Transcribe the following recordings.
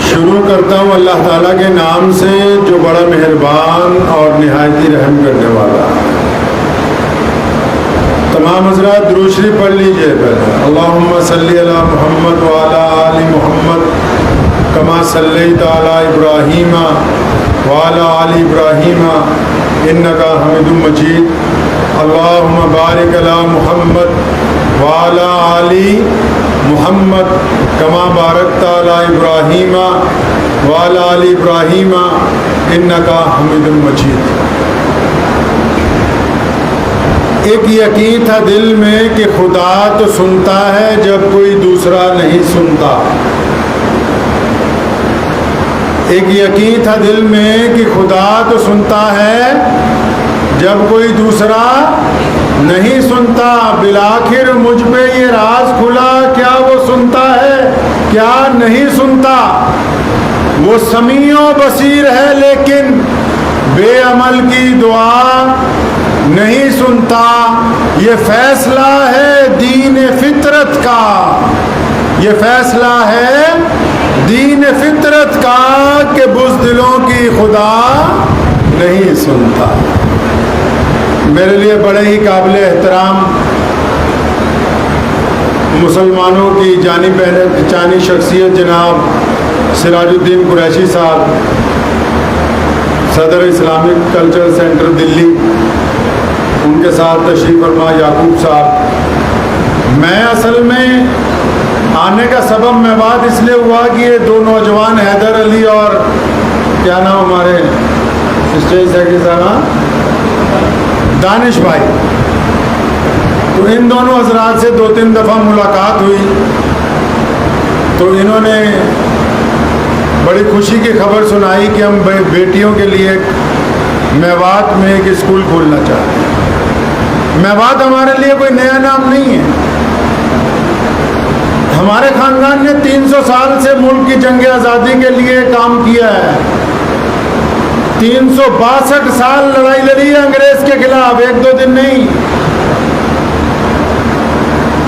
شروع کرتا ہوں اللہ تعالیٰ کے نام سے جو بڑا مہربان اور نہایت رحم کرنے والا. تمام حضرات درود شریف پڑھ لیجئے پہلے. اللہم صلی علی محمد وعلی آل محمد کما صلیت علی ابراہیم وعلی آل ابراہیم انکا حمید مجید. اللہم بارک علی محمد وعلی آل محمد کما بارکت علی ابراہیم وعلی آل ابراہیم انکا حمید مجید. ایک یقین تھا دل میں کہ خدا تو سنتا ہے جب کوئی دوسرا نہیں سنتا. ایک یقین تھا دل میں کہ خدا تو سنتا ہے جب کوئی دوسرا نہیں سنتا. بالآخر مجھ پہ یہ راز کھلا کیا وہ سنتا ہے کیا نہیں سنتا. وہ سمیع و بصیر ہے لیکن بے عمل کی دعا نہیں سنتا. یہ فیصلہ ہے دین فطرت کا. یہ فیصلہ ہے دین فطرت کا کہ بزدلوں کی خدا نہیں سنتا. میرے لیے بڑے ہی قابل احترام مسلمانوں کی جانی پہچانی شخصیت جناب سراج الدین قریشی صاحب، صدر اسلامک کلچر سینٹر دلی، ان کے ساتھ تشریف فرما یعقوب صاحب. میں اصل میں آنے کا سبب میوات اس لیے ہوا کہ یہ دو نوجوان حیدر علی اور کیا نام ہمارے اسٹیج سیکرٹری صاحب دانش بھائی، تو ان دونوں حضرات سے 2-3 دفعہ ملاقات ہوئی تو انہوں نے بڑی خوشی کی خبر سنائی کہ ہم بیٹیوں کے لیے میوات میں ایک اسکول کھولنا چاہتے ہیں. میوات ہمارے لیے کوئی نیا نام نہیں ہے. ہمارے خاندان نے 300 سال سے ملک کی جنگ آزادی کے لیے کام کیا ہے. 362 سال لڑائی لڑی ہے انگریز کے خلاف، 1-2 دن نہیں.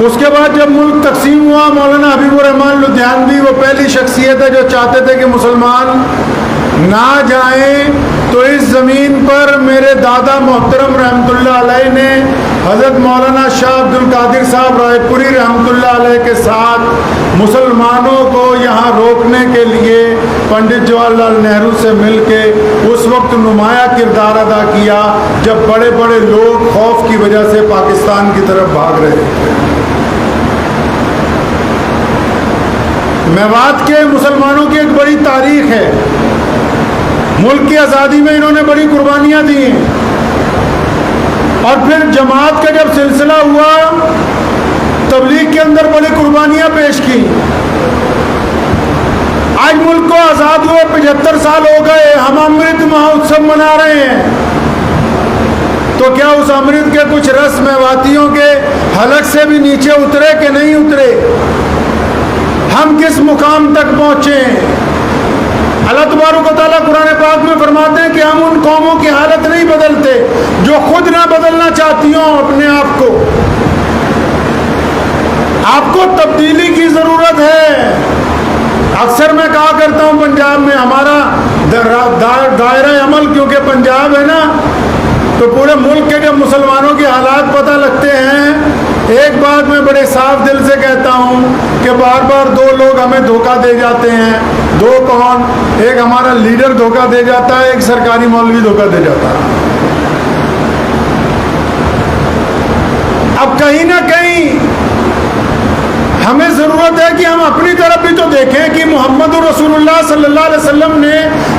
اس کے بعد جب ملک تقسیم ہوا، مولانا حبیب الرحمان لدھیانوی وہ پہلی شخصیت ہے جو چاہتے تھے کہ مسلمان نہ جائیں. تو اس زمین پر میرے دادا محترم رحمۃ اللہ علیہ نے حضرت مولانا شاہ عبد القادر صاحب رائے پوری رحمۃ اللہ علیہ کے ساتھ مسلمانوں کو یہاں روکنے کے لیے پنڈت جواہر لال نہرو سے مل کے اس وقت نمایاں کردار ادا کیا جب بڑے بڑے لوگ خوف کی وجہ سے پاکستان کی طرف بھاگ رہے تھے. میوات کے مسلمانوں کی ایک بڑی تاریخ ہے. ملک کی آزادی میں انہوں نے بڑی قربانیاں دی ہیں، اور پھر جماعت کا جب سلسلہ ہوا تبلیغ کے اندر بڑی قربانیاں پیش کی. آج ملک کو آزاد ہوئے 75 سال ہو گئے، ہم امرت مہوتسو منا رہے ہیں. تو کیا اس امرت کے کچھ رس میواتیوں کے حلق سے بھی نیچے اترے کہ نہیں اترے؟ ہم کس مقام تک پہنچے؟ اللہ تبارک و تعالیٰ قرآن پاک میں فرماتے ہیں کہ ہم ان قوموں کی حالت نہیں بدلتے جو خود نہ بدلنا چاہتی ہوں اپنے آپ کو. آپ کو تبدیلی کی ضرورت ہے. اکثر میں کہا کرتا ہوں پنجاب میں ہمارا دائرہ عمل کیونکہ پنجاب ہے نا، تو پورے ملک کے جب مسلمانوں کے حالات پتہ لگتے ہیں. ایک بات میں بڑے صاف دل سے کہتا ہوں کہ بار بار 2 لوگ ہمیں دھوکہ دے جاتے ہیں. 2 کون؟ ایک ہمارا لیڈر دھوکہ دے جاتا ہے، ایک سرکاری مولوی دھوکہ دے جاتا ہے. اب کہیں نہ کہیں ہمیں ضرورت ہے کہ ہم اپنی طرف بھی تو دیکھیں کہ محمد رسول اللہ صلی اللہ علیہ وسلم نے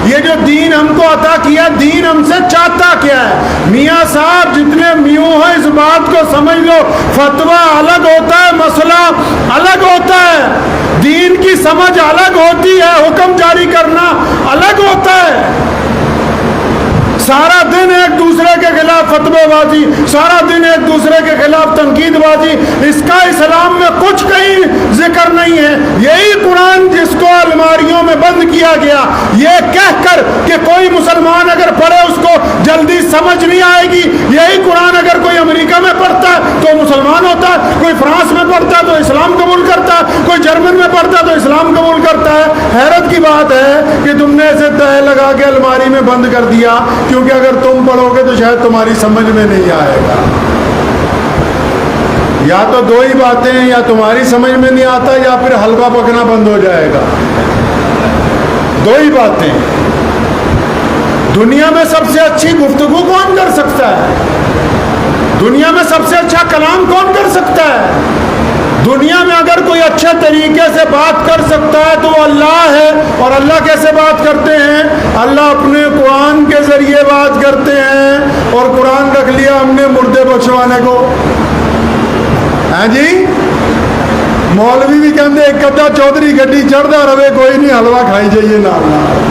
یہ جو دین ہم کو عطا کیا، دین ہم سے چاہتا کیا ہے. میاں صاحب جتنے میوں ہیں اس بات کو سمجھ لو، فتویٰ الگ ہوتا ہے، مسئلہ الگ ہوتا ہے، دین کی سمجھ الگ ہوتی ہے، حکم جاری کرنا الگ ہوتا ہے. سارا دن ایک دوسرے کے خلاف فتوے بازی، سارا دن ایک دوسرے کے خلاف تنقید بازی، اس کا اسلام میں کچھ کہیں ذکر نہیں ہے. یہی قرآن جس کو الماریوں میں بند کیا گیا یہ کہہ کر کہ کوئی مسلمان اگر پڑھے اس کو جلدی سمجھ نہیں آئے گی، یہی قرآن اگر کوئی امریکہ میں پڑھتا ہے تو مسلمان ہوتا ہے، کوئی فرانس میں پڑھتا ہے تو اسلام قبول کرتا ہے، کوئی بات ہے کہ تم نے اسے تہ لگا کے الماری میں بند کر دیا، کیونکہ اگر تم پڑھو گے تو شاید تمہاری سمجھ میں نہیں آئے گا۔ یا تو دو ہی باتیں ہیں، یا تمہاری سمجھ میں نہیں آتا یا پھر حلوہ پکنا بند ہو جائے گا، دو ہی باتیں۔ دنیا میں سب سے اچھی گفتگو کون کر سکتا ہے؟ دنیا میں سب سے اچھا کلام کون کر سکتا ہے؟ دنیا میں اگر کوئی اچھے طریقے سے بات کر سکتا ہے تو وہ اللہ ہے۔ اور اللہ کیسے بات کرتے ہیں؟ اللہ اپنے قرآن کے ذریعے بات کرتے ہیں، اور قرآن رکھ لیا ہم نے مردے بخشوانے کو۔ ہاں جی، مولوی بھی کہتے ایک کدھا چودھری گڈی چڑھتا رہے، کوئی نہیں حلوہ کھائی جائیے نال نال۔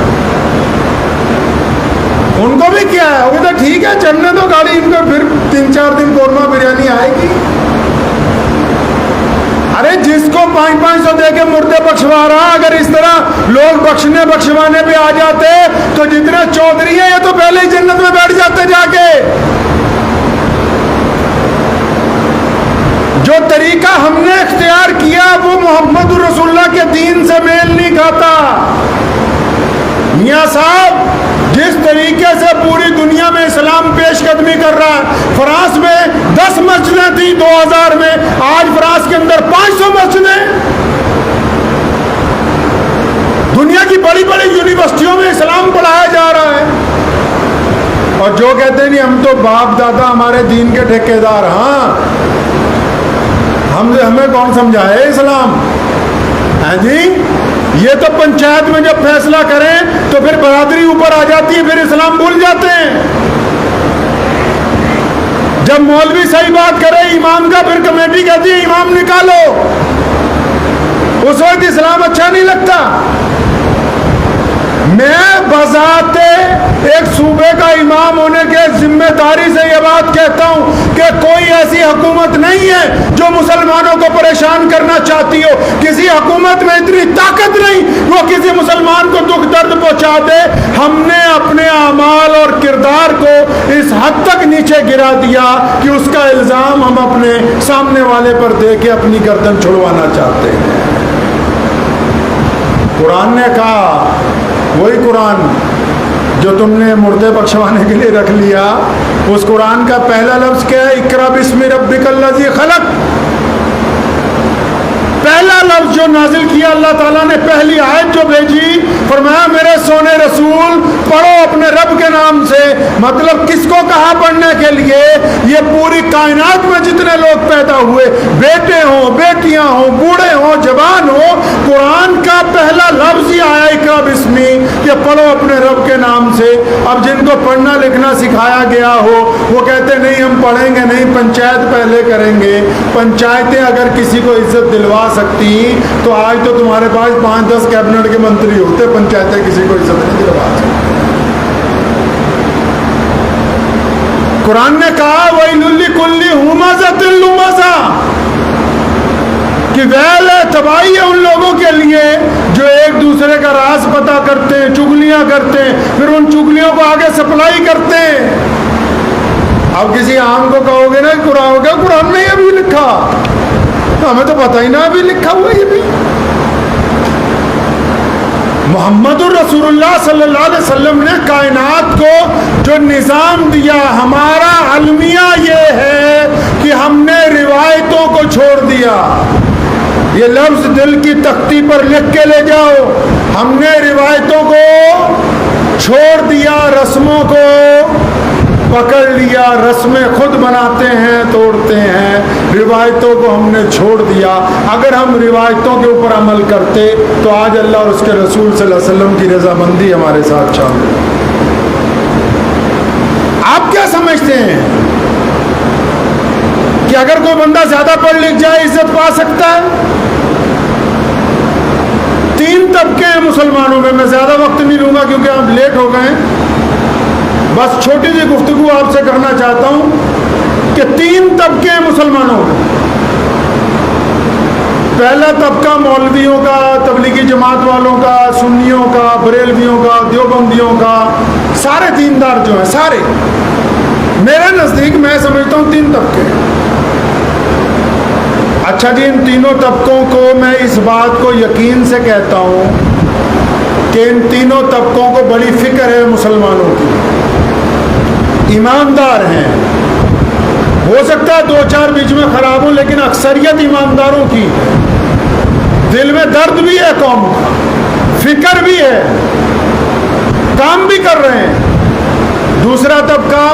ان کو بھی کیا ہے، وہ تو ٹھیک ہے چڑھنے تو گاڑی، ان کو پھر 3-4 دن قورمہ بریانی آئے گی۔ ارے جس کو 500 دے کے مردے بخشوا رہا، اگر اس طرح لوگ بخشنے بخشوانے پہ آ جاتے تو جتنے چودھری ہیں یہ تو پہلے ہی جنت میں بیٹھ جاتے جا کے۔ جو طریقہ ہم نے اختیار کیا وہ محمد رسول اللہ کے دین سے میل نہیں کھاتا۔ میاں صاحب جس طریقے سے پوری دنیا میں اسلام پیش قدمی کر رہا ہے، فرانس میں 10 مسجدیں تھیں 2000 میں، آج فرانس کے اندر 500 مسجدیں۔ دنیا کی بڑی بڑی یونیورسٹیوں میں اسلام پڑھایا جا رہا ہے، اور جو کہتے ہیں نہیں ہم تو باپ دادا ہمارے دین کے ٹھیکیدار، ہاں ہمیں کون سمجھائے اسلام؟ ہاں جی، یہ تو پنچایت میں جب فیصلہ کریں تو پھر برادری اوپر آ جاتی ہے، پھر اسلام بھول جاتے ہیں۔ جب مولوی صحیح بات کرے امام کا، پھر کمیٹی کہتی ہے امام نکالو، اس وقت اسلام اچھا نہیں لگتا۔ میں بذات ایک صوبے کا امام ہونے کے ذمہ داری سے یہ بات کہتا ہوں کہ کوئی ایسی حکومت نہیں ہے جو مسلمانوں کو پریشان کرنا چاہتی ہو۔ کسی حکومت میں اتنی طاقت نہیں وہ کسی مسلمان کو دکھ درد پہنچا دے۔ ہم نے اپنے اعمال اور کردار کو اس حد تک نیچے گرا دیا کہ اس کا الزام ہم اپنے سامنے والے پر دے کے اپنی گردن چھڑوانا چاہتے ہیں۔ قرآن نے کہا، وہی قرآن جو تم نے مردے بخشوانے کے لیے رکھ لیا، اس قرآن کا پہلا لفظ کیا ہے؟ اقرا بسم ربک الذی خلق۔ پہلا لفظ جو نازل کیا اللہ تعالیٰ نے، پہلی آیت جو بھیجی، فرمایا میرے سونے رسول پڑھو اپنے رب کے نام سے۔ مطلب کس کو کہا پڑھنے کے لیے؟ یہ پوری کائنات میں جتنے لوگ پیدا ہوئے، بیٹے ہوں بیٹیاں ہوں بوڑھے ہوں جوان ہوں، قرآن کا پہلا لفظ ہی آیا اقرا بسمی، کہ پڑھو اپنے رب کے نام سے۔ اب جن کو پڑھنا لکھنا سکھایا گیا ہو وہ کہتے نہیں ہم پڑھیں گے نہیں، پنچایت پہلے کریں گے۔ پنچایتیں اگر کسی کو عزت دلوا سکتی تو آج تو تمہارے پاس 5-10 کیبنٹ کے منتری ہوتے، پنچایتیں کسی کو عزت نہیں دلوا سکتی۔ قرآن نے کہا وَيْلٌ لِّكُلِّ ہُمَزَةٍ لُمَزَةٍ، کہ ویل ہے، تباہی ہے ان لوگوں کے لیے جو ایک دوسرے کا راز پتہ کرتے ہیں، چگلیاں کرتے ہیں، پھر ان چگلیوں کو آگے سپلائی کرتے ہیں۔ اب کسی عام کو کہو گے نا قرآن میں یہ بھی لکھا، ہمیں تو پتہ ہی نہ ابھی لکھا ہوا یہ بھی۔ محمد الرسول اللہ صلی اللہ علیہ وسلم نے کائنات کو جو نظام دیا، ہمارا المیہ یہ ہے کہ ہم نے روایتوں کو چھوڑ دیا۔ یہ لفظ دل کی تختی پر لکھ کے لے جاؤ، ہم نے روایتوں کو چھوڑ دیا، رسموں کو پکڑ لیا، رسمیں خود بناتے ہیں توڑتے ہیں، روایتوں کو ہم نے چھوڑ دیا۔ اگر ہم روایتوں کے اوپر عمل کرتے تو آج اللہ اور اس کے رسول صلی اللہ علیہ وسلم کی رضامندی ہمارے ساتھ شامل ہے۔ آپ کیا سمجھتے ہیں کہ اگر کوئی بندہ زیادہ پڑھ لکھ جائے عزت پا سکتا ہے؟ 3 طبقے ہیں مسلمانوں میں، میں زیادہ وقت نہیں لوں گا کیونکہ آپ لیٹ ہو گئے ہیں، بس چھوٹی سی گفتگو آپ سے کرنا چاہتا ہوں کہ 3 طبقے ہیں مسلمانوں میں۔ پہلا طبقہ مولویوں کا، تبلیغی جماعت والوں کا، سنیوں کا، بریلویوں کا، دیوبندیوں کا، سارے دیندار جو ہیں سارے، میرے نزدیک میں سمجھتا ہوں 3 طبقے ہیں۔ اچھا جی، ان تینوں طبقوں کو میں اس بات کو یقین سے کہتا ہوں کہ کہ ان تینوں طبقوں کو بڑی فکر ہے مسلمانوں کی، ایماندار ہیں، ہو سکتا ہے دو چار بیچ میں خراب ہوں لیکن اکثریت ایمانداروں کی، دل میں درد بھی ہے قوم کا، فکر بھی ہے، کام بھی کر رہے ہیں۔ دوسرا طبقہ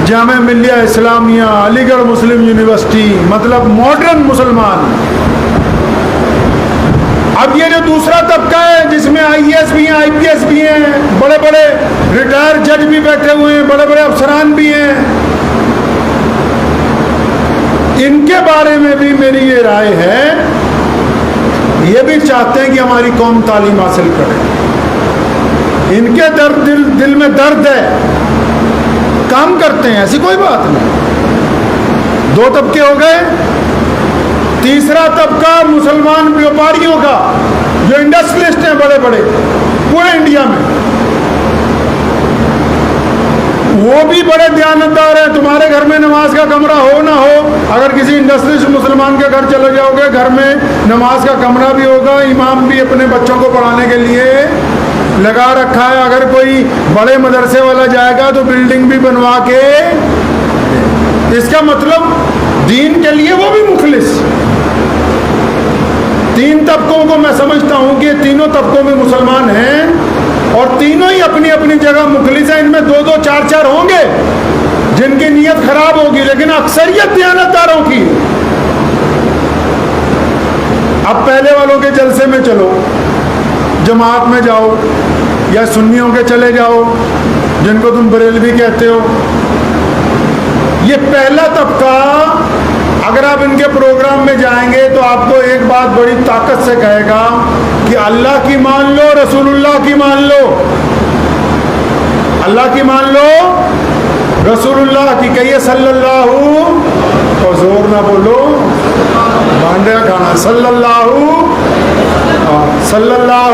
جامعہ ملیہ اسلامیہ، علی گڑھ مسلم یونیورسٹی، مطلب ماڈرن مسلمان۔ اب یہ جو دوسرا طبقہ ہے جس میں آئی ایس بھی ہیں، آئی پی ایس بھی ہیں، بڑے بڑے ریٹائر جج بھی بیٹھے ہوئے ہیں، بڑے بڑے افسران بھی ہیں، ان کے بارے میں بھی میری یہ رائے ہے، یہ بھی چاہتے ہیں کہ ہماری قوم تعلیم حاصل کرے، ان کے دل میں درد ہے، کام کرتے ہیں، ایسی کوئی بات نہیں۔ دو طبقے ہو گئے۔ تیسرا طبقہ مسلمان بیوپاریوں کا، جو انڈسٹریلسٹ ہیں بڑے بڑے پورے انڈیا میں، وہ بھی بڑے دیانتدار ہیں۔ تمہارے گھر میں نماز کا کمرہ ہو نہ ہو، اگر کسی انڈسٹریلسٹ مسلمان کے گھر چلے جاؤ گے، گھر میں نماز کا کمرہ بھی ہوگا، امام بھی اپنے بچوں کو پڑھانے کے لیے لگا رکھا ہے۔ اگر کوئی بڑے مدرسے والا جائے گا تو بلڈنگ بھی بنوا کے، اس کا مطلب دین کے لیے وہ بھی مخلص۔ تین طبقوں کو میں سمجھتا ہوں کہ تینوں طبقوں میں مسلمان ہیں اور تینوں ہی اپنی اپنی جگہ مخلص ہیں۔ ان میں دو دو چار چار ہوں گے جن کی نیت خراب ہوگی، لیکن اکثریت دیانتداروں کی۔ اب پہلے والوں کے جلسے میں چلو، جماعت میں جاؤ، یا سنیوں کے چلے جاؤ جن کو تم بریلوی کہتے ہو۔ یہ پہلا طبقہ اگر آپ ان کے پروگرام میں جائیں گے تو آپ کو ایک بات بڑی طاقت سے کہے گا کہ اللہ کی مان لو، رسول اللہ کی مان لو، اللہ کی مان لو، رسول اللہ کی کہیے صلی اللہ، اور زور نہ بولو، بانڈے کھانا، صلی اللہ، صلی اللہ۔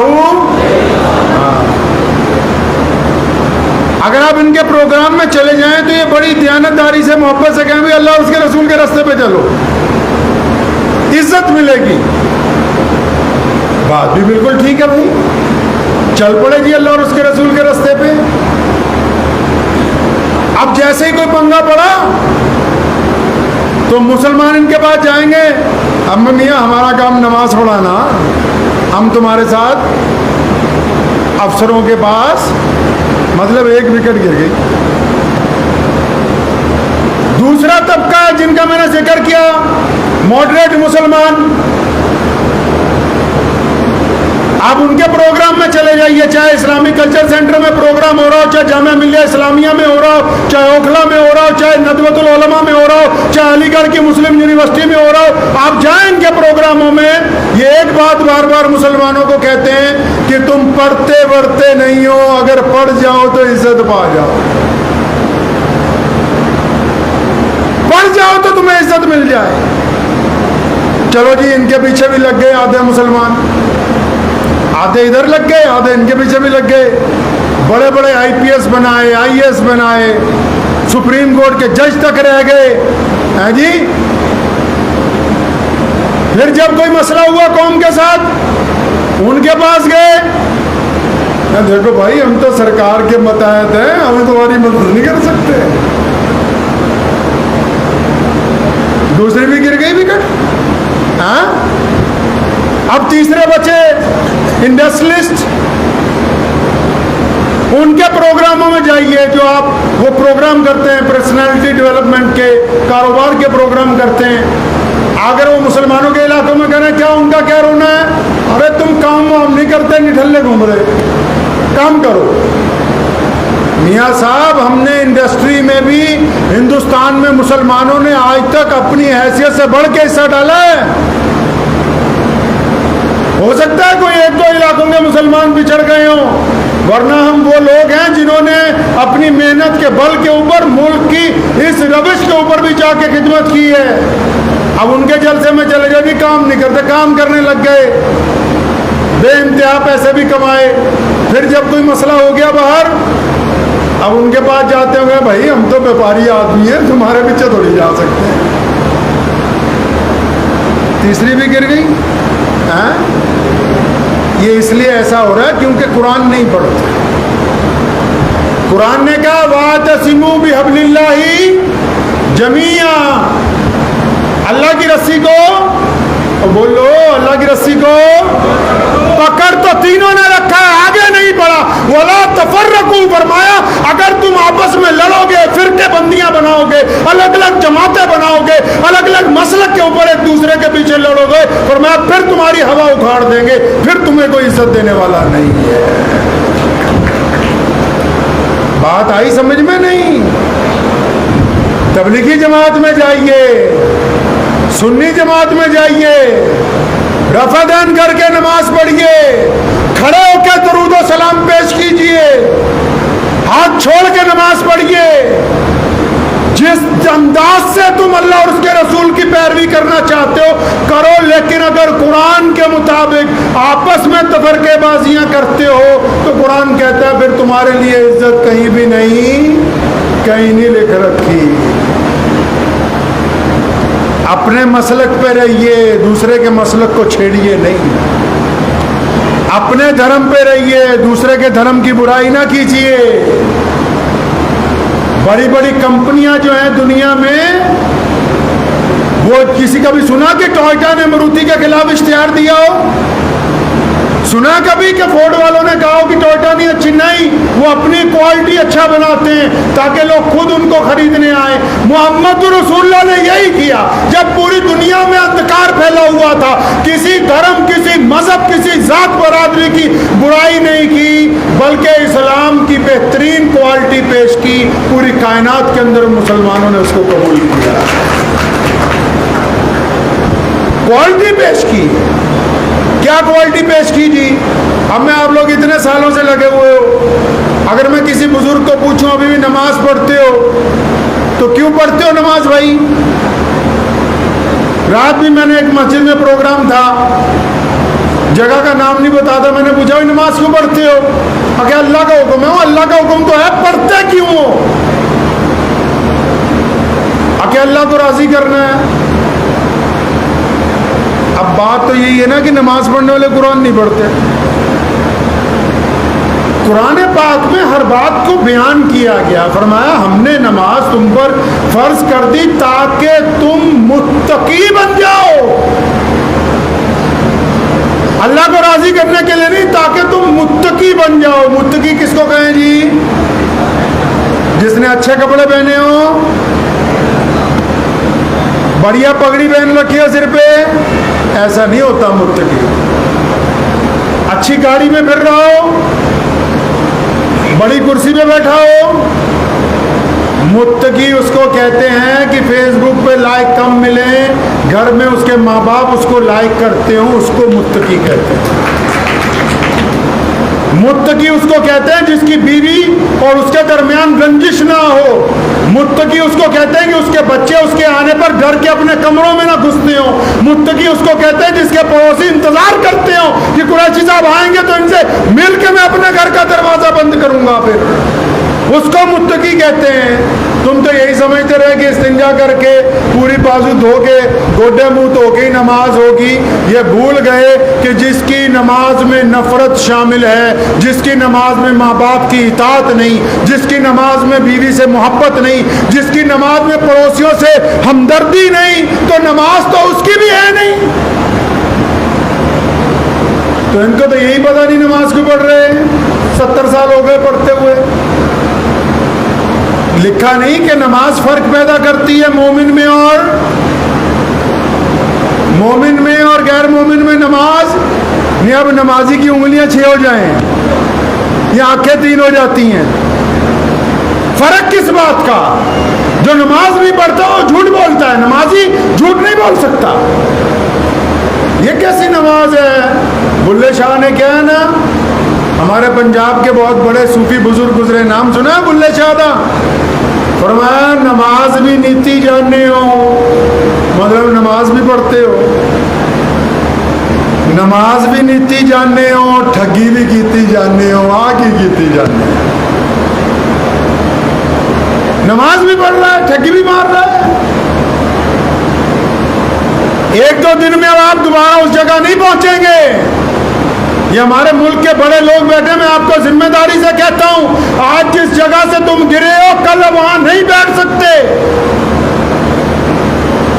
اگر آپ ان کے پروگرام میں چلے جائیں تو یہ بڑی دیانتداری سے، محبت سے کہیں بھی اللہ اور اس کے رسول کے راستے پہ چلو، عزت ملے گی۔ بات بھی بالکل ٹھیک ہے بھائی، چل پڑے جی اللہ اور اس کے رسول کے راستے پہ۔ اب جیسے ہی کوئی پنگا پڑا تو مسلمان ان کے پاس جائیں گے، اب میاں ہمارا کام نماز پڑھانا، ہم تمہارے ساتھ افسروں کے پاس، مطلب ایک وکٹ گر گئی۔ دوسرا طبقہ ہے جن کا میں نے ذکر کیا، ماڈریٹ مسلمان۔ آپ ان کے پروگرام میں چلے جائیے، چاہے اسلامی کلچر سینٹر میں پروگرام ہو رہا ہو، چاہے جامعہ ملیہ اسلامیہ میں ہو رہا ہو، چاہے اوکھلا میں ہو رہا ہو، چاہے ندوۃ العلماء میں ہو رہا ہو، چاہے علی گڑھ کی مسلم یونیورسٹی میں ہو رہا ہو، آپ جائیں ان کے پروگراموں میں، یہ ایک بات بار بار مسلمانوں کو کہتے ہیں کہ تم پڑھتے وڑھتے نہیں ہو، اگر پڑھ جاؤ تو عزت پا جاؤ، پڑھ جاؤ تو تمہیں عزت مل جائے۔ چلو جی، ان کے پیچھے بھی لگ گئے آدھے مسلمان، آدھے ادھر لگ گئے، آدھے ان کے پیچھے بھی لگ گئے، بڑے بڑے آئی پی ایس بنائے، آئی ایس بنائے، سپریم کورٹ کے جج تک رہ گئے ہیں جی۔ پھر جب کوئی مسئلہ ہوا قوم کے ساتھ، ان کے پاس گئے، دیکھو بھائی ہم تو سرکار کے متحد ہیں، ہمیں تمہاری مدد نہیں کر سکتے۔ دوسری بھی گر گئی وکٹ۔ ہاں، اب تیسرے بچے انڈسٹریلسٹ، ان کے پروگراموں میں جائیے، جو آپ وہ پروگرام کرتے ہیں پرسنالٹی ڈیولپمنٹ کے، کاروبار کے پروگرام کرتے ہیں، اگر وہ مسلمانوں کے علاقوں میں کریں، کیا ان کا کیا رونا ہے؟ ارے تم کام وام نہیں کرتے، نٹھلے گھوم رہے، کام کرو۔ میاں صاحب، ہم نے انڈسٹری میں بھی ہندوستان میں مسلمانوں نے آج تک اپنی حیثیت سے بڑھ کے حصہ ڈالا ہے۔ ہو سکتا ہے کوئی ایک دو علاقوں کے مسلمان بچھڑ گئے ہوں، ورنہ ہم وہ لوگ ہیں جنہوں نے اپنی محنت کے بل کے اوپر ملک کی اس روش کے اوپر بھی جا کے خدمت کی ہے۔ اب ان کے جلسے میں چلے جائے، بھی کام نہیں کرتے، کام کرنے لگ گئے، بے انتہا پیسے بھی کمائے۔ پھر جب کوئی مسئلہ ہو گیا باہر، اب ان کے پاس جاتے ہوئے، بھائی ہم تو بیپاری آدمی ہیں، تمہارے پیچھے تھوڑی جا سکتے ہیں۔ تیسری بھی گر گئی۔ یہ اس لیے ایسا ہو رہا ہے کیونکہ قرآن نہیں پڑھتے. قرآن نے کہا وَاعْتَصِمُوا بِحَبْلِ اللَّهِ جَمِيعًا، اللہ کی رسی کو بولو، اللہ کی رسی کو پکڑ تو تینوں نے رکھا ہے، آگے نہیں بڑھا. وَلَا تَفَرَّقُوا، فرمایا اگر تم آپس میں لڑو گے، فرقے بندیاں بناؤ گے، الگ الگ جماعتیں بناؤ گے، الگ الگ مسلک کے اوپر ایک دوسرے کے پیچھے لڑو گے، فرمایا پھر تمہاری ہوا اکھاڑ دیں گے، پھر تمہیں کوئی عزت دینے والا نہیں ہے. بات آئی سمجھ میں؟ نہیں. تبلیغی جماعت میں جائیے، سنی جماعت میں جائیے، رفع دین کر کے نماز پڑھیے، کھڑے ہو کے درود و سلام پیش کیجئے، ہاتھ چھوڑ کے نماز پڑھیے. جس انداز سے تم اللہ اور اس کے رسول کی پیروی کرنا چاہتے ہو کرو، لیکن اگر قرآن کے مطابق آپس میں تفرقے بازیاں کرتے ہو تو قرآن کہتا ہے پھر تمہارے لیے عزت کہیں بھی نہیں، کہیں نہیں لکھ رکھی. اپنے مسلک پہ رہیے، دوسرے کے مسلک کو چھیڑیے نہیں. اپنے دھرم پہ رہیے، دوسرے کے دھرم کی برائی نہ کیجیے. بڑی بڑی کمپنیاں جو ہیں دنیا میں، وہ کسی کا بھی سنا کہ ٹوئٹا نے مروتی کے خلاف اشتہار دیا ہو؟ سنا کبھی کہ فورڈ والوں نے کہا ہو کہ ٹوئٹا نہیں اچھی؟ نہیں، وہ اپنی کوالٹی اچھا بناتے ہیں تاکہ لوگ خود ان کو خریدنے آئیں. محمد رسول اللہ نے یہی کیا جب پوری دنیا میں اندھکار پھیلا ہوا تھا. کسی دھرم، کسی مذہب، کسی ذات برادری کی برائی نہیں کی، بلکہ اسلام کی بہترین کوالٹی پیش کی. پوری کائنات کے اندر مسلمانوں نے اس کو قبول کیا، کوالٹی پیش کی. کیا کوالٹی پیش کی جی؟ اب میں آپ لوگ اتنے سالوں سے لگے ہوئے ہو، اگر میں کسی بزرگ کو پوچھوں ابھی بھی نماز پڑھتے ہو تو کیوں پڑھتے ہو نماز بھائی؟ رات بھی میں نے ایک مسجد میں پروگرام تھا، جگہ کا نام نہیں بتاتا، میں نے پوچھا نماز کیوں پڑھتے ہو؟ کہ اللہ کا حکم ہے. اللہ کا حکم تو ہے، پڑھتے کیوں ہو؟ کہ اللہ کو راضی کرنا ہے. اب بات تو یہی ہے نا کہ نماز پڑھنے والے قرآن نہیں پڑھتے. قرآن پاک میں ہر بات کو بیان کیا گیا. فرمایا ہم نے نماز تم پر فرض کر دی تاکہ تم متقی بن جاؤ. اللہ کو راضی کرنے کے لیے نہیں، تاکہ تم متقی بن جاؤ. متقی کس کو کہیں جی؟ جس نے اچھے کپڑے پہنے ہو، بڑھیا پگڑی پہن رکھی ہے سر پہ، ایسا نہیں ہوتا متقی. اچھی گاڑی میں پھر رہا ہو، بڑی کرسی پہ بیٹھا ہو، متقی اس کو کہتے ہیں کہ فیس بک پہ لائک کم ملیں، گھر میں اس کے ماں باپ اس کو لائک کرتے ہوں، اس کو متقی کہتے ہیں. متقی اس کو کہتے ہیں جس کی بیوی اور اس کے درمیان رنجش نہ ہو. متقی اس کو کہتے ہیں کہ اس کے بچے اس کے آنے پر ڈر کے اپنے کمروں میں نہ گھستے ہوں. متقی اس کو کہتے ہیں جس کے پڑوسی انتظار کرتے ہوں کہ قریشی صاحب آئیں گے تو ان سے مل کے میں اپنے گھر کا دروازہ بند کروں گا، پھر اس کو متقی کہتے ہیں. تم تو یہی سمجھتے رہے کہ استنجا کر کے پوری بازو دھو کے گوڈے منہ دھو کے نماز ہوگی. یہ بھول گئے کہ جس کی نماز میں نفرت شامل ہے، جس کی نماز میں ماں باپ کی اطاعت نہیں، جس کی نماز میں بیوی سے محبت نہیں، جس کی نماز میں پڑوسیوں سے ہمدردی نہیں، تو نماز تو اس کی بھی ہے نہیں. تو ان کو تو یہی پتہ نہیں نماز کیوں پڑھ رہے ہیں. 70 سال ہو گئے پڑھتے ہوئے. لکھا نہیں کہ نماز فرق پیدا کرتی ہے مومن میں اور غیر مومن میں. نماز نہیں، اب نمازی کی انگلیاں 6 ہو جائیں یا آنکھیں 3 ہو جاتی ہیں. فرق کس بات کا؟ جو نماز نہیں پڑھتا وہ جھوٹ بولتا ہے، نمازی جھوٹ نہیں بول سکتا. یہ کیسی نماز ہے؟ بلے شاہ نے کیا ہے نا، ہمارے پنجاب کے بہت بڑے صوفی بزرگ گزرے، نام سنا ہے بلے شاہ دا؟ فرمایا نماز بھی نیتی جاننے ہو، مطلب نماز بھی پڑھتے ہو، نماز بھی نیتی جاننے ہو، ٹھگی بھی کیتی جاننے ہو، آگے کیتی جاننے ہو. نماز بھی پڑھ رہا ہے، ٹھگی بھی مار رہا ہے. ایک دو دن میں آپ دوبارہ اس جگہ نہیں پہنچیں گے. یہ ہمارے ملک کے بڑے لوگ بیٹھے, میں آپ کو ذمہ داری سے کہتا ہوں, آج جس جگہ سے تم گرے ہو کل وہاں نہیں بیٹھ سکتے.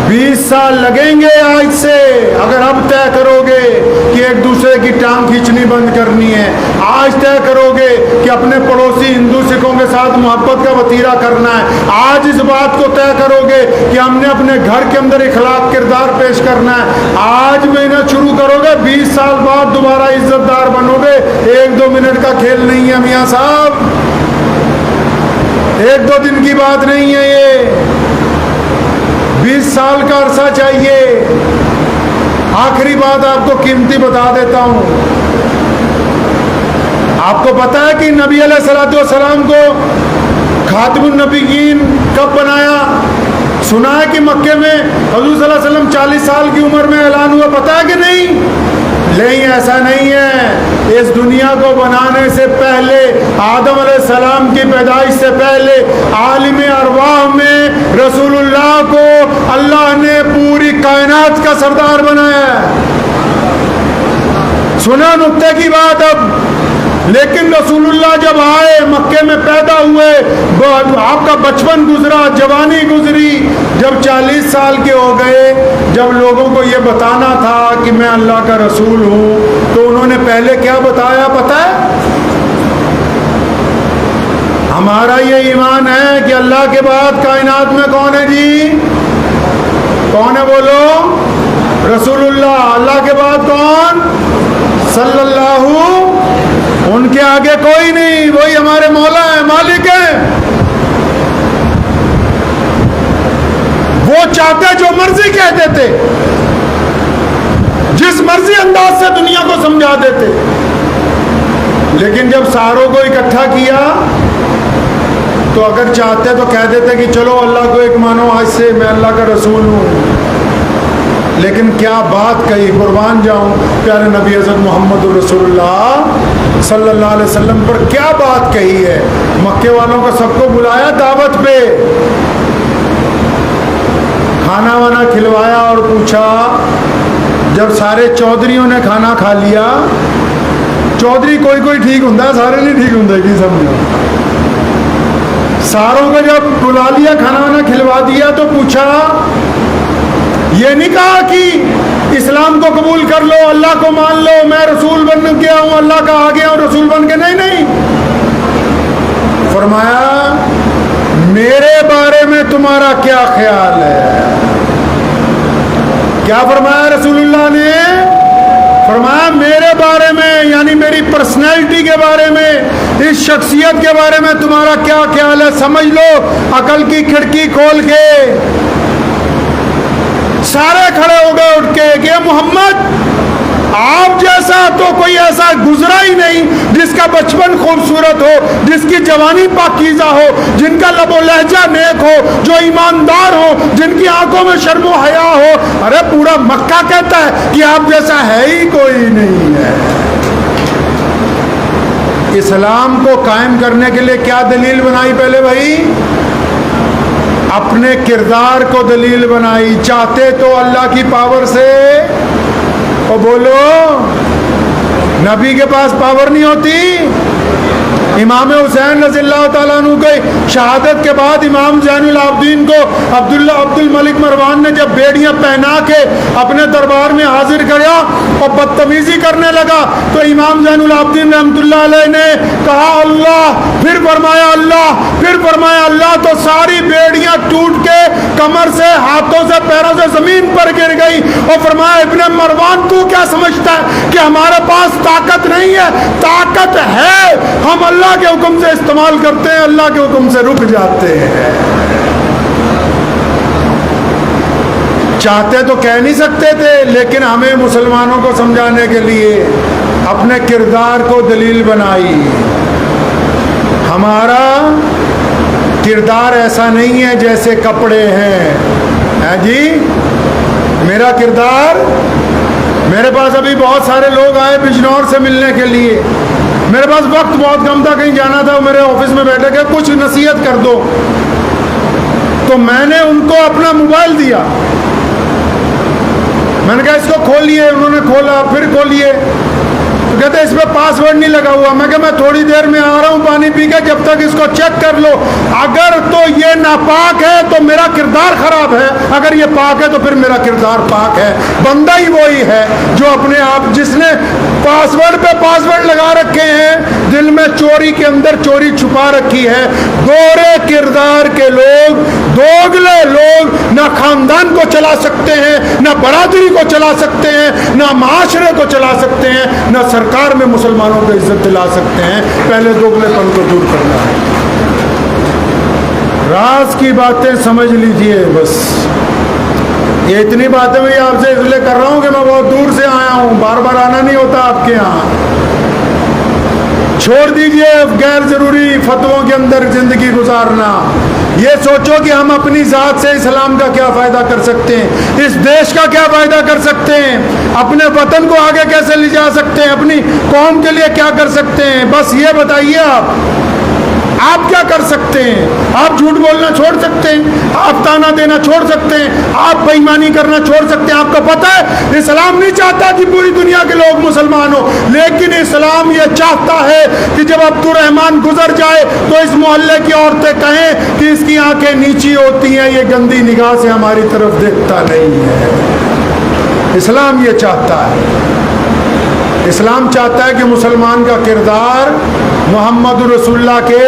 20 سال لگیں گے آج سے, اگر اب طے کرو گے کہ ایک دوسرے کی ٹانگ کھینچنی بند کرنی ہے, آج طے کرو گے کہ اپنے پڑوسی ہندو سکھوں کے ساتھ محبت کا وتیرہ کرنا ہے, آج اس بات کو طے کرو گے کہ ہم نے اپنے گھر کے اندر اخلاق کردار پیش کرنا ہے, آج محنت شروع کرو گے, 20 سال بعد دوبارہ عزت دار بنو گے. 1-2 منٹ کا کھیل نہیں ہے میاں صاحب, 1-2 دن کی بات نہیں ہے, یہ 20 سال کا عرصہ چاہیے. آخری بات آپ کو قیمتی بتا دیتا ہوں. آپ کو پتا ہے کہ نبی علیہ الصلوۃ والسلام کو خاتم النبیین کب بنایا؟ سنا ہے کہ مکے میں حضور صلی اللہ علیہ وسلم 40 سال کی عمر میں اعلان ہوا, پتا ہے کہ نہیں؟ نہیں, ایسا نہیں ہے. اس دنیا کو بنانے سے پہلے, آدم علیہ السلام کی پیدائش سے پہلے, عالم ارواح میں رسول اللہ کو اللہ نے پوری کائنات کا سردار بنایا ہے. سنا نکتے کی بات اب. لیکن رسول اللہ جب آئے, مکے میں پیدا ہوئے, آپ کا بچپن گزرا, جوانی گزری, جب 40 سال کے ہو گئے, جب لوگوں کو یہ بتانا تھا کہ میں اللہ کا رسول ہوں, تو انہوں نے پہلے کیا بتایا پتہ ہے؟ ہمارا یہ ایمان ہے کہ اللہ کے بعد کائنات میں کون ہے جی؟ کون ہے بولو؟ رسول اللہ. اللہ کے بعد کون؟ صلی اللہ, ان کے آگے کوئی نہیں, وہی ہمارے مولا ہیں, مالک ہیں. وہ چاہتے جو مرضی کہہ دیتے, جس مرضی انداز سے دنیا کو سمجھا دیتے, لیکن جب ساروں کو اکٹھا کیا تو اگر چاہتے تو کہہ دیتے کہ چلو اللہ کو ایک مانو, آج سے میں اللہ کا رسول ہوں. لیکن کیا بات کہی, قربان جاؤں پیارے نبی حضرت محمد رسول اللہ صلی اللہ علیہ وسلم پر کیا بات کہی ہے. مکے والوں کو سب کو بلایا دعوت پہ, کھانا وانا کھلوایا اور پوچھا. جب سارے چودھریوں نے کھانا کھا لیا, چودھری کوئی کوئی ٹھیک ہوں, سارے نہیں ٹھیک ہوں کی سمجھو, ساروں کو جب بلا لیا, کھانا وانا کھلوا دیا, تو پوچھا, یہ نہیں کہا کہ اسلام کو قبول کر لو, اللہ کو مان لو, میں رسول بن گیا ہوں, اللہ کا آ گیا ہوں رسول بن کے. نہیں نہیں, فرمایا میرے بارے میں تمہارا کیا خیال ہے؟ کیا فرمایا رسول اللہ نے؟ فرمایا میرے بارے میں, یعنی میری پرسنالٹی کے بارے میں, اس شخصیت کے بارے میں تمہارا کیا خیال ہے؟ سمجھ لو عقل کی کھڑکی کھول کے. سارے کھڑے ہو گئے اٹھ کے کہ محمد, آپ جیسا تو کوئی ایسا گزرا ہی نہیں جس کا بچپن خوبصورت ہو, جس کی جوانی پاکیزہ ہو, جن کا لب و لہجہ نیک ہو, جو ایماندار ہو, جن کی آنکھوں میں شرم و حیا ہو. ارے پورا مکہ کہتا ہے کہ آپ جیسا ہے ہی کوئی نہیں ہے. اسلام کو قائم کرنے کے لیے کیا دلیل بنائی پہلے بھائی؟ اپنے کردار کو دلیل بنائی. چاہتے تو اللہ کی پاور سے, اور بولو نبی کے پاس پاور نہیں ہوتی. امام حسین رضی اللہ تعالیٰ عنہ کی شہادت کے بعد امام زین العابدین کو عبد الملک مروان نے جب بیڑیاں پہنا کے اپنے دربار میں حاضر کیا اور بدتمیزی کرنے لگا, تو امام زین العابدین رحمۃ اللہ علیہ نے کہا اللہ, پھر فرمایا اللہ, پھر فرمایا اللہ, تو ساری بیڑیاں ٹوٹ کے کمر سے, ہاتھوں سے, پیروں سے زمین پر گر گئی. اور فرمایا ابن مروان تو کیا سمجھتا ہے کہ ہمارے پاس طاقت نہیں ہے؟ طاقت ہے, ہم اللہ کے حکم سے استعمال کرتے ہیں, اللہ کے حکم سے رک جاتے ہیں. چاہتے تو کہہ نہیں سکتے تھے, لیکن ہمیں مسلمانوں کو سمجھانے کے لیے اپنے کردار کو دلیل بنائی. ہمارا کردار ایسا نہیں ہے جیسے کپڑے ہیں جی. میرا کردار, میرے پاس ابھی بہت سارے لوگ آئے بجنور سے ملنے کے لیے, میرے پاس وقت بہت کم تھا, کہیں جانا تھا, میرے آفس میں بیٹھے کہ کچھ نصیحت کر دو. تو میں نے ان کو اپنا موبائل دیا اس کو کھولیے. انہوں نے کھولا, پھر کھولیے, تو کہتے اس پہ پاسورڈ نہیں لگا ہوا. میں کہ میں تھوڑی دیر میں آ رہا ہوں پانی پی کے, جب تک اس کو چیک کر لو. اگر تو یہ ناپاک ہے تو میرا کردار خراب ہے, اگر یہ پاک ہے تو پھر میرا کردار پاک ہے. بندہ ہی وہی ہے جو اپنے آپ, جس نے پاسورڈ پہ پاسورڈ لگا رکھے ہیں, دل میں چوری کے اندر چوری چھپا رکھی ہے. گورے کردار کے لوگ, دوگلے لوگ, نہ خاندان کو چلا سکتے ہیں, نہ برادری کو چلا سکتے ہیں, نہ معاشرے کو چلا سکتے ہیں, نہ سرکار میں مسلمانوں کو عزت دلا سکتے ہیں. پہلے دوگلے پن کو دور کرنا ہے. راز کی باتیں سمجھ لیجئے. بس یہ اتنی باتیں میں آپ سے اس لیے کر رہا ہوں کہ میں بہت دور سے آیا ہوں, بار بار آنا نہیں ہوتا آپ کے یہاں. چھوڑ دیجئے غیر ضروری فتووں کے اندر زندگی گزارنا. یہ سوچو کہ ہم اپنی ذات سے اسلام کا کیا فائدہ کر سکتے ہیں, اس دیش کا کیا فائدہ کر سکتے ہیں, اپنے وطن کو آگے کیسے لے جا سکتے ہیں, اپنی قوم کے لیے کیا کر سکتے ہیں. بس یہ بتائیے آپ کیا کر سکتے ہیں. آپ جھوٹ بولنا چھوڑ سکتے ہیں, آپ تانا دینا چھوڑ سکتے ہیں, آپ بے ایمانی کرنا چھوڑ سکتے ہیں. آپ کو پتہ ہے اسلام نہیں چاہتا کہ پوری دنیا کے لوگ مسلمان ہو, لیکن اسلام یہ چاہتا ہے کہ جب عبد الرحمان گزر جائے تو اس محلے کی عورتیں کہیں کہ اس کی آنکھیں نیچی ہوتی ہیں, یہ گندی نگاہ سے ہماری طرف دیکھتا نہیں ہے. اسلام یہ چاہتا ہے. اسلام چاہتا ہے کہ مسلمان کا کردار محمد رسول اللہ کے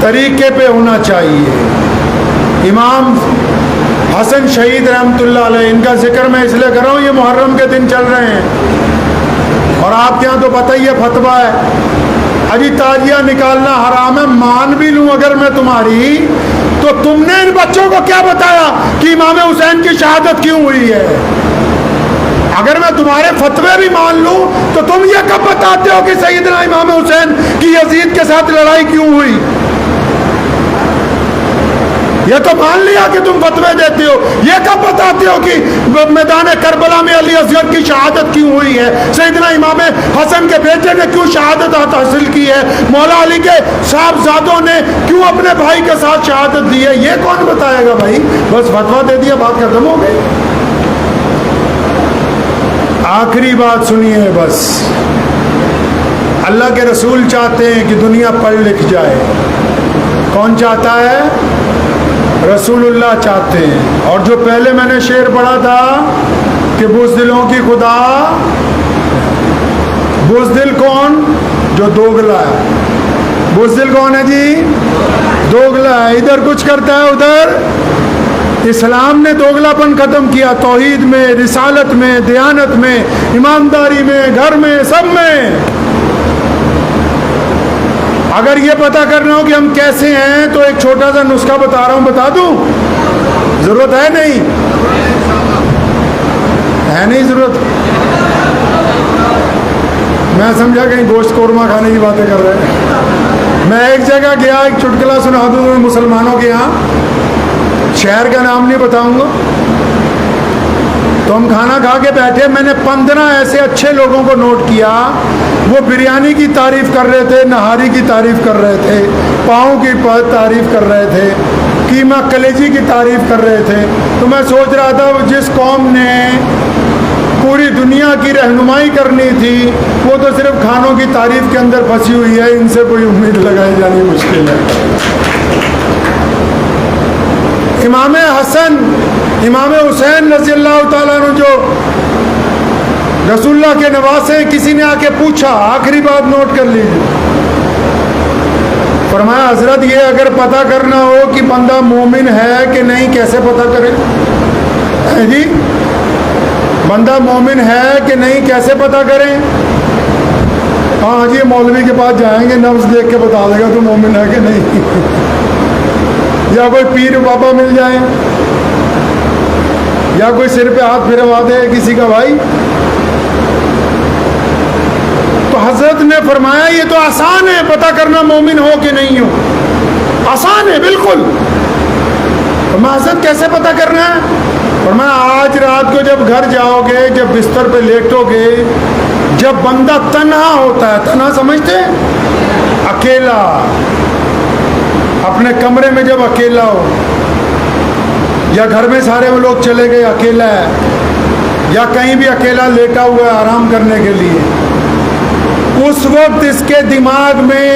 طریقے پہ ہونا چاہیے. امام حسن شہید رحمۃ اللہ علیہ, ان کا ذکر میں اس لیے کر رہا ہوں, یہ محرم کے دن چل رہے ہیں اور آپ کے یہاں تو پتہ ہی ہے فتویٰ ہے ابھی تاجیہ نکالنا حرام ہے. مان بھی لوں اگر میں تمہاری, تو تم نے ان بچوں کو کیا بتایا کہ امام حسین کی شہادت کیوں ہوئی ہے. اگر میں تمہارے فتوے بھی مان لوں تو تم یہ کب بتاتے ہو کہ سیدنا امام حسین کی یزید کے ساتھ لڑائی کیوں ہوئی. یہ تو مان لیا کہ تم فتوے دیتے ہو, یہ کب بتاتے ہو کہ میدان کربلا میں علی اصغر کی شہادت کیوں ہوئی ہے, سیدنا امام حسن کے بیٹے نے کیوں شہادت حاصل کی ہے, مولا علی کے صاحبزادوں نے کیوں اپنے بھائی کے ساتھ شہادت دی ہے. یہ کون بتائے گا بھائی. بس فتویٰ دے دیا, بات ختم ہو گئی. آخری بات سنیے, بس اللہ کے رسول چاہتے ہیں کہ دنیا پڑھ لکھ جائے. کون چاہتا ہے؟ رسول اللہ چاہتے ہیں. اور جو پہلے میں نے شعر پڑھا تھا کہ بزدلوں کی خدا, بزدل کون؟ جو دوگلا ہے. بزدل کون ہے جی؟ دوگلا ہے, ادھر کچھ کرتا ہے ادھر. اسلام نے دوگلا پن ختم کیا, توحید میں, رسالت میں, دیانت میں, ایمانداری میں, گھر میں, سب میں. اگر یہ پتہ کرنا ہو کہ ہم کیسے ہیں تو ایک چھوٹا سا نسخہ بتا رہا ہوں, بتا دوں؟ ضرورت ہے نہیں؟ ہے نہیں ضرورت؟ میں سمجھا کہیں گوشت قورمہ کھانے کی باتیں کر رہے ہیں. میں ایک جگہ گیا, ایک چٹکلا سنا دوں مسلمانوں کے یہاں, شہر کا نام نہیں بتاؤں گا. تو ہم کھانا کھا کے بیٹھے, میں نے 15 ایسے اچھے لوگوں کو نوٹ کیا. وہ بریانی کی تعریف کر رہے تھے, نہاری کی تعریف کر رہے تھے, پاؤں کی تعریف کر رہے تھے, قیمہ کلیجی کی تعریف کر رہے تھے. تو میں سوچ رہا تھا جس قوم نے پوری دنیا کی رہنمائی کرنی تھی وہ تو صرف کھانوں کی تعریف کے اندر پھنسی ہوئی ہے. ان سے کوئی امید لگائی جانی مشکل ہے. امام حسن, امام حسین رضی اللہ تعالیٰ عنہ جو رسول اللہ کے نواسے, کسی نے آ کے پوچھا, آخری بات نوٹ کر لیجیے, فرمایا حضرت یہ اگر پتہ کرنا ہو کہ بندہ مومن ہے کہ نہیں کیسے پتہ کرے جی؟ بندہ مومن ہے کہ نہیں کیسے پتہ کریں؟ ہاں جی مولوی کے پاس جائیں گے, نفس دیکھ کے بتا دے گا تو مومن ہے کہ نہیں. یا کوئی پیر بابا مل جائے, یا کوئی سر پہ ہاتھ پھروا دے کسی کا بھائی. تو حضرت نے فرمایا یہ تو آسان ہے پتہ کرنا مومن ہو کہ نہیں ہو, آسان ہے بالکل. فرمایا حضرت کیسے پتہ کرنا ہے؟ فرمایا آج رات کو جب گھر جاؤ گے, جب بستر پہ لیٹو گے, جب بندہ تنہا ہوتا ہے, تنہا سمجھتے ہیں اکیلا, اپنے کمرے میں جب اکیلا ہو, یا گھر میں سارے وہ لوگ چلے گئے اکیلا ہے, یا کہیں بھی اکیلا لیٹا ہوا ہے آرام کرنے کے لیے، اس وقت اس کے دماغ میں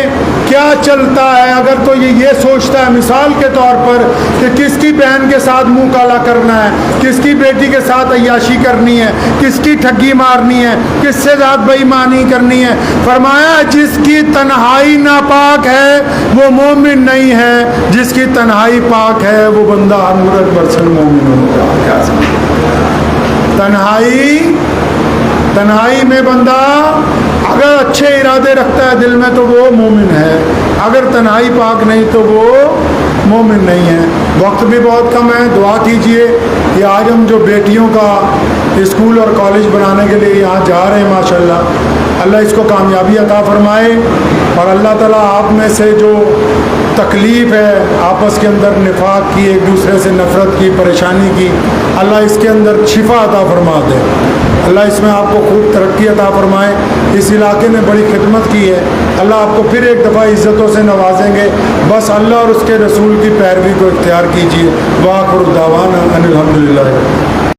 کیا چلتا ہے؟ اگر تو یہ سوچتا ہے مثال کے طور پر کہ کس کی بہن کے ساتھ منہ کالا کرنا ہے، کس کی بیٹی کے ساتھ عیاشی کرنی ہے، کس کی ٹھگی مارنی ہے، کس سے ذات بے ایمانی کرنی ہے، فرمایا جس کی تنہائی ناپاک ہے وہ مومن نہیں ہے، جس کی تنہائی پاک ہے وہ بندہ 100% مومن ہوگا۔ تنہائی میں بندہ اگر اچھے ارادے رکھتا ہے دل میں تو وہ مومن ہے، اگر تنہائی پاک نہیں تو وہ مومن نہیں ہے۔ وقت بھی بہت کم ہے، دعا کیجئے کہ آج ہم جو بیٹیوں کا اسکول اور کالج بنانے کے لیے یہاں جا رہے ہیں ماشاءاللہ، اللہ اس کو کامیابی عطا فرمائے، اور اللہ تعالیٰ آپ میں سے جو تکلیف ہے آپس کے اندر نفاق کی، ایک دوسرے سے نفرت کی، پریشانی کی، اللہ اس کے اندر شفا عطا فرما دے، اللہ اس میں آپ کو خوب ترقی عطا فرمائے۔ اس علاقے نے بڑی خدمت کی ہے، اللہ آپ کو پھر ایک دفعہ عزتوں سے نوازیں گے، بس اللہ اور اس کے رسول کی پیروی کو اختیار کیجیے۔ وآخر دعوانا ان الحمدللہ۔